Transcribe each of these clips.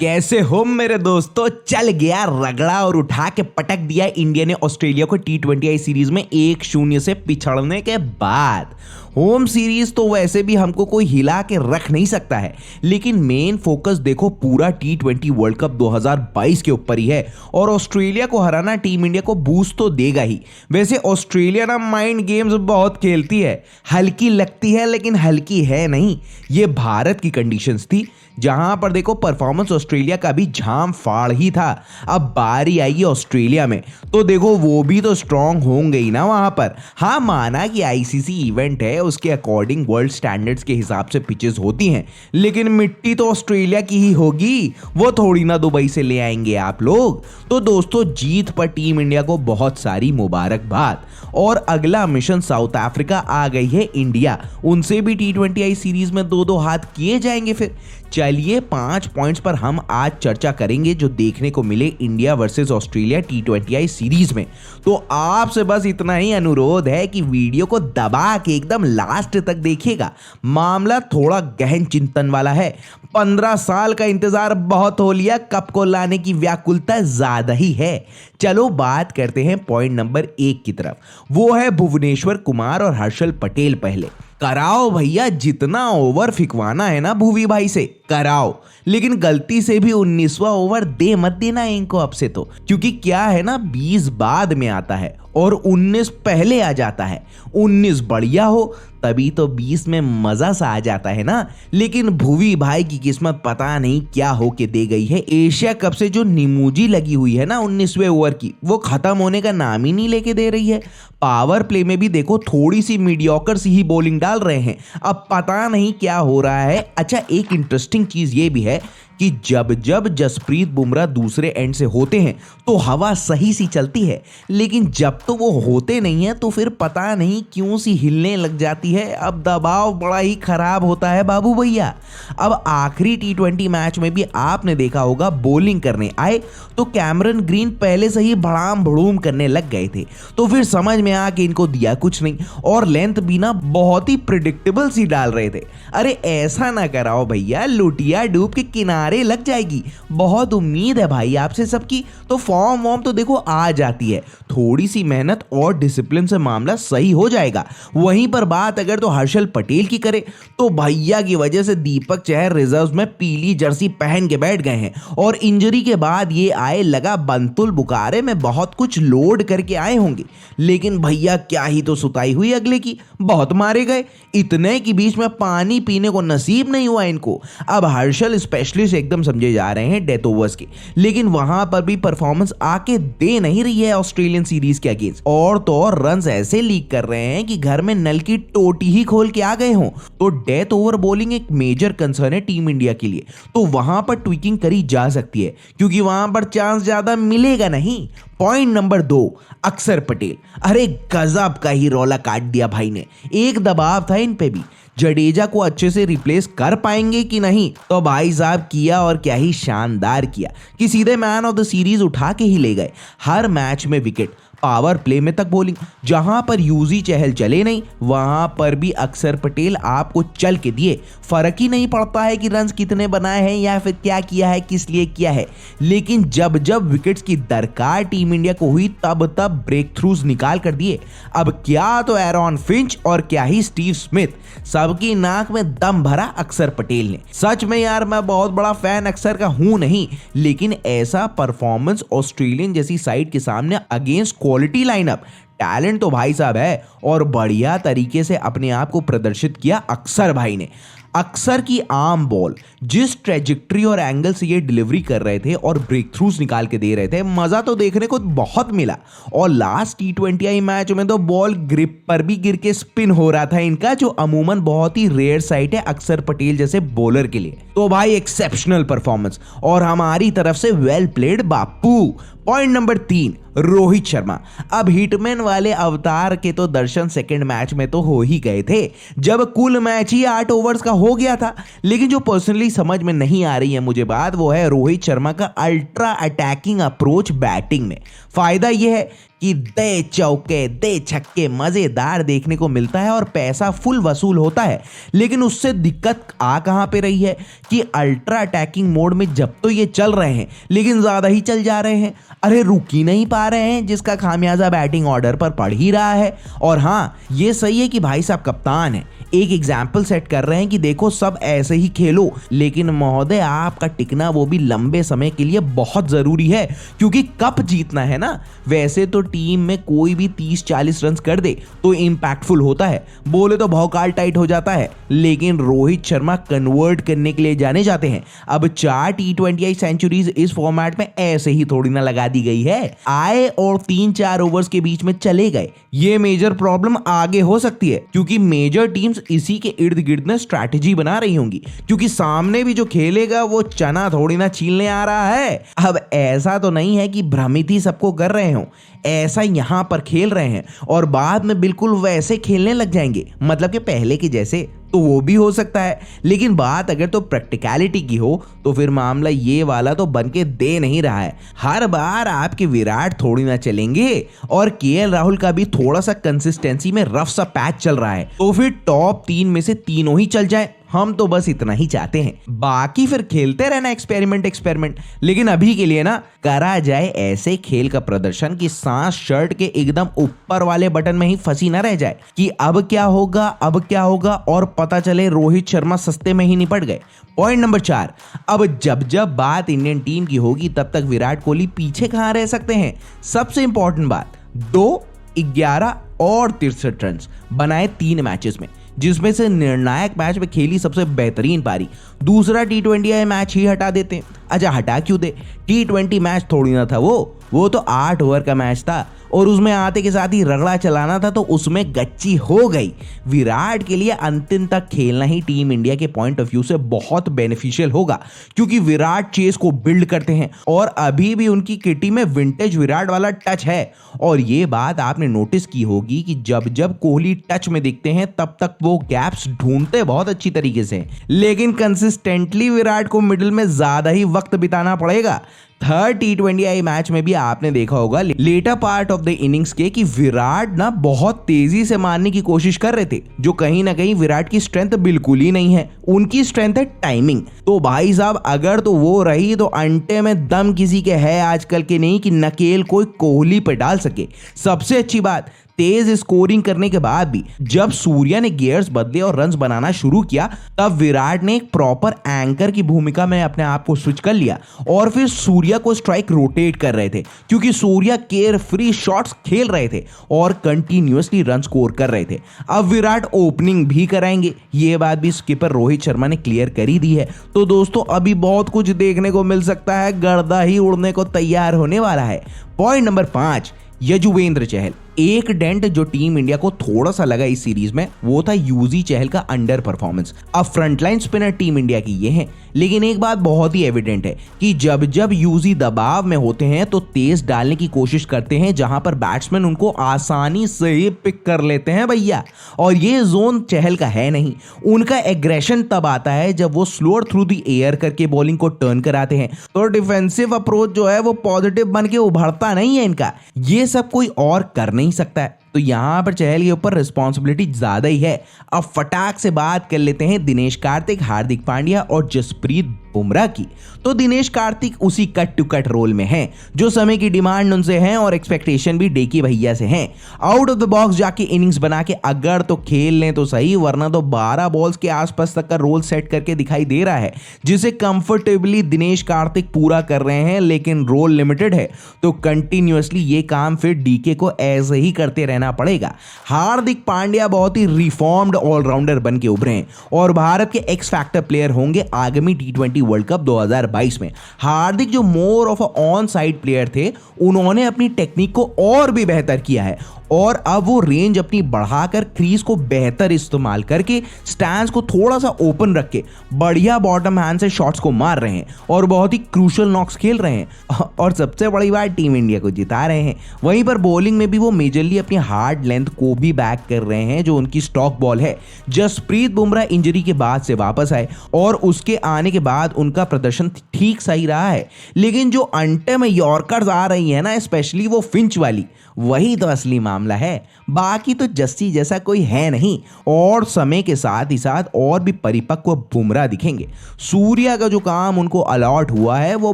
कैसे हो मेरे दोस्तों। चल गया रगड़ा और उठा के पटक दिया इंडिया ने ऑस्ट्रेलिया को T20 सीरीज में 1-0 से पिछड़ने के बाद। होम सीरीज तो वैसे भी हमको कोई हिला के रख नहीं सकता है, लेकिन मेन फोकस देखो पूरा T20 वर्ल्ड कप 2022 के ऊपर ही है और ऑस्ट्रेलिया को हराना टीम इंडिया को बूस्ट तो देगा ही। वैसे ऑस्ट्रेलिया ना माइंड गेम्स बहुत खेलती है, हल्की लगती है लेकिन हल्की है नहीं। ये भारत की कंडीशंस थी जहां पर देखो परफॉर्मेंस ऑस्ट्रेलिया का भी झाम फाड़ ही था। अब बारी आई ऑस्ट्रेलिया में तो देखो वो भी तो स्ट्रांग होंगे ही ना वहां पर। हाँ, माना कि आईसीसी इवेंट है, उसके अकॉर्डिंग वर्ल्ड स्टैंडर्ड्स के हिसाब से पिचेस होती हैं, लेकिन मिट्टी तो ऑस्ट्रेलिया की ही होगी, वो थोड़ी ना दुबई से ले आएंगे आप लोग। तो दोस्तों जीत पर टीम इंडिया को बहुत सारी मुबारकबाद। और अगला मिशन साउथ अफ्रीका आ गई है इंडिया, उनसे भी T20 सीरीज में 2-2 हाथ किए जाएंगे। फिर चलिए 5 पॉइंट्स पर हम आज चर्चा करेंगे जो देखने को मिले India versus Australia T20 series में। तो आपसे बस इतना ही अनुरोध है कि वीडियो को दबा के एकदम लास्ट तक देखिएगा। मामला थोड़ा गहन चिंतन वाला है। 15 साल का इंतजार बहुत हो लिया, कप को लाने की व्याकुलता ज्यादा ही है। चलो बात करते हैं पॉइंट नंबर 1 की तरफ, वो है भुवनेश्वर कुमार और हर्षल पटेल। पहले कराओ भैया, जितना ओवर फिकवाना है ना भुवी भाई से कराओ, लेकिन गलती से भी 19वां ओवर दे मत देना इनको अब से, तो क्योंकि क्या है ना 20 बाद में आता है और 19 पहले आ जाता है। 19 बढ़िया हो तभी तो 20 में मजा सा आ जाता है ना। लेकिन भुवी भाई की किस्मत पता नहीं क्या हो के दे गई है। एशिया कप से जो निमूजी लगी हुई है ना 19वें ओवर की, वो खत्म होने का नाम ही नहीं लेके दे रही है। पावर प्ले में भी देखो थोड़ी सी मीडियोकर सी ही बॉलिंग डाल रहे हैं, अब पता नहीं क्या हो रहा है। अच्छा, एक इंटरेस्टिंग चीज ये भी है कि जब जब जसप्रीत बुमराह दूसरे एंड से होते हैं तो हवा सही सी चलती है, लेकिन जब तो वो होते नहीं है तो फिर पता नहीं क्यों सी हिलने लग जाती है। अब दबाव बड़ा ही खराब होता है बाबू भैया। अब आखिरी T20 मैच में भी आपने देखा होगा, बॉलिंग करने आए तो कैमरन ग्रीन पहले से ही भड़ाम भड़ूम करने लग गए थे, तो फिर समझ में आ कि इनको दिया कुछ नहीं और लेंथ भी ना बहुत ही प्रिडिक्टेबल सी डाल रहे थे। अरे ऐसा ना कराओ भैया, लुटिया डूब के किनारे लग जाएगी। बहुत उम्मीद है भाई आपसे सबकी, तो फॉर्म वॉर्म तो देखो आ जाती है, थोड़ी सी मेहनत और डिसिप्लिन से मामला सही हो जाएगा। वहीं पर बात अगर तो हर्षल पटेल की करे तो भैया की वजह से दीपक चहर रिजर्व में पीली जर्सी पहन के बैठ गए हैं और इंजरी के बाद ये आए लगा बंतुल बुकारे में बहुत कुछ लोड करके आए होंगे, लेकिन भैया क्या ही तो सुताई हुई अगले की, बहुत मारे गए। इतने के बीच में पानी पीने को नसीब नहीं हुआ इनको। अब हर्षल स्पेशलिस्ट एकदम समझे जा रहे हैं डेथ ओवर्स के, लेकिन वहां पर भी परफॉर्मेंस आके दे नहीं रही है ऑस्ट्रेलियन सीरीज के अगेंस्ट। और तो और रन्स ऐसे लीक कर रहे हैं कि घर में नल की टोटी ही खोल के आ गए हों। तो डेथ ओवर बॉलिंग एक मेजर कंसर्न है टीम इंडिया के लिए, तो वहां पर ट्विकिंग करी जा सकती है क्योंकि वहां पर चांस ज्यादा मिलेगा नहीं। पॉइंट नंबर 2, अक्षर पटेल। अरे गजब का ही रौला काट दिया भाई ने, एक दबाव था इन पे भी। जडेजा को अच्छे से रिप्लेस कर पाएंगे कि नहीं, तो भाई साहब किया और क्या ही शानदार किया कि सीधे मैन ऑफ द सीरीज उठा के ही ले गए। हर मैच में विकेट, पावर प्ले में तक बॉलिंग, जहां पर यूजी चहल चले नहीं वहां पर भी अक्षर पटेल आपको चल के दिए। फर्क ही नहीं पड़ता है कि रन्स कितने बनाए हैं या फिर क्या किया है, किस लिए किया है, लेकिन जब जब विकेट्स की दरकार टीम इंडिया को हुई तब तब ब्रेक थ्रूज निकाल कर दिए। अब क्या तो एरॉन फिंच और क्या ही स्टीव स्मिथ, सबकी नाक में दम भरा अक्षर पटेल ने। सच में यार मैं बहुत बड़ा फैन अक्षर का हूं नहीं, लेकिन ऐसा परफॉर्मेंस ऑस्ट्रेलियन जैसी साइड के सामने अगेंस्ट क्वालिटी लाइनअप, टैलेंट तो भाई साहब है और बढ़िया तरीके से अपने आप को प्रदर्शित किया अक्षर भाई ने। अक्सर की आर्म बॉल जिस ट्रेजेक्ट्री और एंगल से ये डिलीवरी कर रहे थे और ब्रेक थ्रूज निकाल के दे रहे थे, मजा तो देखने को बहुत मिला। और लास्ट T20 मैच में तो बॉल ग्रिप पर भी गिर के स्पिन हो रहा था इनका, जो अमूमन बहुत ही रेयर साइट है अक्षर पटेल जैसे बॉलर के लिए। तो भाई एक्सेप्शनल परफॉर्मेंस और हमारी तरफ से well played Bapu. Point number 3, Rohit Sharma. अब हिटमैन वाले अवतार के तो दर्शन सेकंड मैच में तो हो ही गए थे जब कुल मैच ही 8 ओवर्स का हो गया था, लेकिन जो पर्सनली समझ में नहीं आ रही है मुझे बात, वो है रोहित शर्मा का अल्ट्रा अटैकिंग अप्रोच बैटिंग में। फायदा यह है कि दे चौके दे छक्के मजेदार देखने को मिलता है और पैसा फुल वसूल होता है। लेकिन उससे दिक्कत आ कहां पे रही है कि अल्ट्रा अटैकिंग मोड में जब तो ये चल रहे हैं लेकिन ज्यादा ही चल जा रहे हैं, अरे रुक ही नहीं पा रहे हैं, जिसका खामियाजा बैटिंग ऑर्डर पर पड़ ही रहा है। और हाँ, ये सही है कि भाई साहब कप्तान है, एक एग्जाम्पल सेट कर रहे हैं कि देखो सब ऐसे ही खेलो, लेकिन महोदय आपका टिकना वो भी लंबे समय के लिए बहुत जरूरी है, क्योंकि कप जीतना है ना। वैसे तो टीम में कोई भी 30-40 रन कर दे तो इंपैक्टफुल होता है, बोले तो भौकाल टाइट हो जाता है, लेकिन रोहित शर्मा कन्वर्ट करने के लिए जाने जाते हैं। अब 4 T20I सेंचुरीज इस फॉर्मेट में ऐसे ही थोड़ी ना लगा दी गई है, आए और 3-4 ओवर्स के बीच में चले गए। ये मेजर प्रॉब्लम आगे हो सकती है, क्योंकि मेजर टीम्स इसी के इर्द गिर्द में स्ट्रैटेजी बना रही होंगी, क्योंकि सामने भी जो खेलेगा वो चना थोड़ी ना छीलने आ रहा है। अब ऐसा तो नहीं है कि भ्रमित ही सबको कर रहे हो, ऐसा यहां पर खेल रहे हैं और बाद में बिल्कुल वैसे खेलने लग जाएंगे, मतलब कि पहले के जैसे, तो वो भी हो सकता है। लेकिन बात अगर तो प्रैक्टिकलिटी की हो तो फिर मामला ये वाला तो बन के दे नहीं रहा है। हर बार आपके विराट थोड़ी ना चलेंगे और केएल राहुल का भी थोड़ा सा कंसिस्टेंसी में रफ सा पैच चल रहा है, तो फिर टॉप 3 में से तीनों ही चल जाए, हम तो बस इतना ही चाहते हैं। बाकी फिर खेलते रहना एक्सपेरिमेंट, लेकिन अभी के लिए ना करा जाए ऐसे खेल का प्रदर्शन कि सांस शर्ट के एकदम ऊपर वाले बटन में ही फंसी ना रह जाए कि अब क्या होगा और पता चले रोहित शर्मा सस्ते में ही निपट गए। पॉइंट नंबर 4, अब जब बात इंडियन टीम की होगी तब तक विराट कोहली पीछे कहां रह सकते हैं। सबसे इंपॉर्टेंट बात, 2, 11 और 63 रन बनाए 3 मैचेस में, जिसमें से निर्णायक मैच में खेली सबसे बेहतरीन पारी। दूसरा T20I मैच ही हटा देते। अच्छा हटा क्यों दे, T20 मैच थोड़ी ना था वो तो 8 ओवर का मैच था और उसमें आते के साथ ही रगड़ा चलाना था, तो उसमें गच्ची हो गई। विराट के लिए अंतिम तक खेलना ही टीम इंडिया के पॉइंट ऑफ व्यू से बहुत बेनिफिशियल होगा, क्योंकि विराट चेस को बिल्ड करते हैं और अभी भी उनकी किटी में विंटेज विराट वाला टच है। और ये बात आपने नोटिस की होगी कि जब कोहली टच में दिखते हैं तब तक वो गैप्स ढूंढते बहुत अच्छी तरीके से, लेकिन कंसिस्टेंटली विराट को मिडिल में ज्यादा ही वक्त बिताना पड़ेगा। थर्ड T20I मैच में भी आपने देखा होगा latter part of the innings के कि विराट ना बहुत तेजी से मारने की कोशिश कर रहे थे, जो कहीं ना कहीं विराट की स्ट्रेंथ बिल्कुल ही नहीं है। उनकी स्ट्रेंथ है टाइमिंग। तो भाई साहब अगर तो वो रही तो अंटे में दम किसी के है आजकल के नहीं कि नकेल कोई कोहली पे डाल सके। सबसे अच्छी बात, तेज स्कोरिंग करने के बाद भी जब सूर्या ने गियर्स बदले और रन्स बनाना शुरू किया, तब विराट ने एक प्रॉपर एंकर की भूमिका में अपने आप को स्विच कर लिया और फिर सूर्या को स्ट्राइक रोटेट कर रहे थे, क्योंकि सूर्या केयर फ्री शॉट्स खेल रहे थे और कंटिन्यूअसली रन स्कोर कर रहे थे। अब विराट ओपनिंग भी कराएंगे, ये बात भी स्किपर रोहित शर्मा ने क्लियर कर ही दी है। तो दोस्तों अभी बहुत कुछ देखने को मिल सकता है, गर्दा ही उड़ने को तैयार होने वाला है। Point number 5, Yuzvendra Chahal. एक डेंट जो टीम इंडिया को थोड़ा सा लगा इस सीरीज में वो था यूजी चहल का अंडर परफॉर्मेंस। अब फ्रंटलाइन स्पिनर टीम इंडिया की ये हैं, लेकिन एक बात बहुत ही एविडेंट है कि जब यूजी दबाव में होते हैं तो तेज डालने की कोशिश करते हैं, जहां पर बैट्समैन उनको आसानी से ही पिक कर लेते हैं भैया। और ये जोन चहल का है नहीं। उनका एग्रेशन तब आता है जब वो स्लोअर थ्रू द एयर करके बॉलिंग को टर्न कराते हैं, तो डिफेंसिव अप्रोच जो है वो पॉजिटिव बन के उभरता नहीं है इनका। ये सब कोई और कर नहीं सकता है, तो यहां पर चहल के ऊपर रिस्पॉन्सिबिलिटी ज्यादा ही है। अब फटाक से बात कर लेते हैं दिनेश कार्तिक, हार्दिक पांड्या और जसप्रीत बुमराह की। तो दिनेश कार्तिक उसी कट टू कट रोल में हैं, जो समय की डिमांड उनसे है और एक्सपेक्टेशन भी डेकी भैया से है। आउट ऑफ द बॉक्स जाके इनिंग्स बना के अगर तो खेल लें तो सही, वरना तो 12 बॉल्स के आसपास तक का रोल सेट करके दिखाई दे रहा है, जिसे कंफर्टेबली दिनेश कार्तिक पूरा कर रहे हैं, लेकिन रोल लिमिटेड है, तो कंटिन्यूअसली ये काम फिर डीके को ऐसे ही करते रहना पड़ेगा। हार्दिक पांड्या बहुत ही रिफॉर्म्ड ऑलराउंडर बन के उभरे हैं और भारत के एक्स फैक्टर प्लेयर होंगे आगामी T20 वर्ल्ड कप 2022 में। हार्दिक जो more of on side player थे, उन्होंने अपनी टेक्निक को और भी बेहतर किया है और अब वो रेंज अपनी बढ़ाकर क्रीज को बेहतर इस्तेमाल करके स्टैंड्स को थोड़ा सा ओपन रख के बढ़िया बॉटम हैंड से शॉट्स को मार रहे हैं और बहुत ही क्रूशल नॉक्स खेल रहे हैं और सबसे बड़ी बात टीम इंडिया को जिता रहे हैं। वहीं पर बॉलिंग में भी वो मेजरली अपनी हार्ड लेंथ को भी बैक कर रहे हैं जो उनकी स्टॉक बॉल है। जसप्रीत बुमराह इंजरी के बाद से वापस आए और उसके आने के बाद उनका प्रदर्शन ठीक सही रहा है, लेकिन जो अंटे में यॉर्कर्स आ रही है ना, स्पेशली वो फिंच वाली, वही तो असली मामला है। बाकी तो जस्सी जैसा कोई है नहीं और समय के साथ ही साथ और भी परिपक्व बुमराह दिखेंगे। सूर्या का जो काम उनको अलॉट हुआ है वो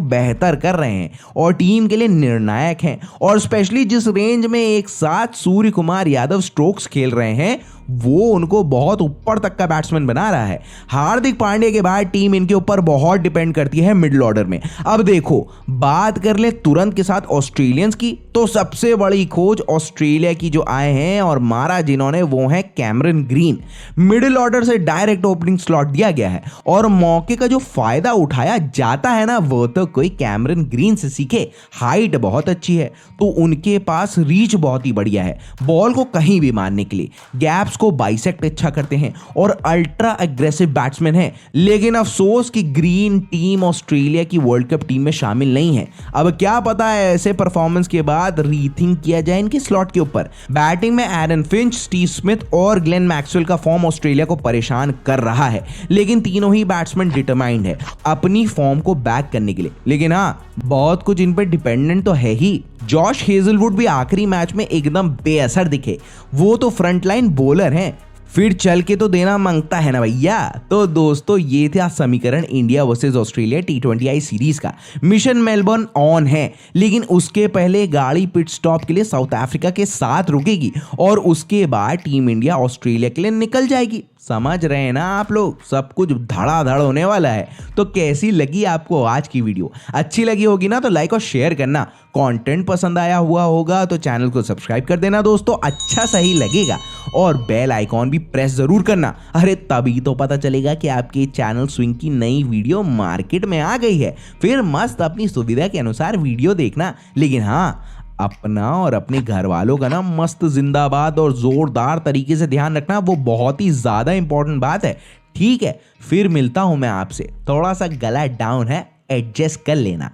बेहतर कर रहे हैं और टीम के लिए निर्णायक हैं और स्पेशली जिस रेंज में एक साथ सूर्य कुमार यादव स्ट्रोक्स खेल रहे हैं वो उनको बहुत ऊपर तक का बैट्समैन बना रहा है। हार्दिक पांड्या के बाद टीम इनके ऊपर बहुत डिपेंड करती है मिडिल ऑर्डर में। अब देखो, बात कर ले तुरंत के साथ ऑस्ट्रेलियंस की, तो सबसे बड़ी खोज ऑस्ट्रेलिया की जो आए हैं और मारा जिन्होंने वो है कैमरन ग्रीन। मिडिल ऑर्डर से डायरेक्ट ओपनिंग स्लॉट दिया गया है और मौके का जो फायदा उठाया जाता है ना, वो तो कोई कैमरन ग्रीन से सीखे। हाइट बहुत अच्छी है तो उनके पास रीच बहुत ही बढ़िया है बॉल को कहीं भी मारने के लिए, गैप्स को बाइसेक्ट अच्छा करते हैं और अल्ट्रा एग्रेसिव बैट्समैन है। लेकिन अफसोस कि ग्रीन टीम ऑस्ट्रेलिया की वर्ल्ड कप टीम में शामिल नहीं है। अब क्या पता है ऐसे परफॉर्मेंस के बाद रीथिंक किया जाए इनके स्लॉट के ऊपर। बैटिंग में एरन फिंच, स्टीव स्मिथ और ग्लेन मैक्सवेल का फॉर्म ऑस्ट्रेलिया को परेशान कर रहा है, लेकिन तीनों ही बैट्समैन डिटरमाइंड है अपनी फॉर्म को बैक करने के लिए। लेकिन हाँ, बहुत कुछ इन पर डिपेंडेंट तो है ही। जॉश हेजलवुड भी आखिरी मैच में एकदम बेअसर दिखे, वो तो फ्रंटलाइन बॉलर हैं, फिर चल के तो देना मांगता है ना भैया। तो दोस्तों, ये था समीकरण India versus Australia T20I series का। मिशन मेलबर्न ऑन है, लेकिन उसके पहले गाड़ी पिट स्टॉप के लिए साउथ अफ्रीका के साथ रुकेगी और उसके बाद टीम इंडिया ऑस्ट्रेलिया के लिए निकल जाएगी। समझ रहे हैं ना आप लोग, सब कुछ धड़ाधड़ होने वाला है। तो कैसी लगी आपको आज की वीडियो? अच्छी लगी होगी ना तो लाइक और शेयर करना। कंटेंट पसंद आया हुआ होगा तो चैनल को सब्सक्राइब कर देना दोस्तों, अच्छा सही लगेगा, और बेल आइकॉन भी प्रेस जरूर करना। अरे तभी तो पता चलेगा कि आपके चैनल स्विंग की नई वीडियो मार्केट में आ गई है। फिर मस्त अपनी सुविधा के अनुसार वीडियो देखना, लेकिन हाँ, अपना और अपने घर वालों का ना मस्त जिंदाबाद और जोरदार तरीके से ध्यान रखना, वो बहुत ही ज्यादा इंपॉर्टेंट बात है। ठीक है, फिर मिलता हूं मैं आपसे। थोड़ा सा गला डाउन है, एडजस्ट कर लेना।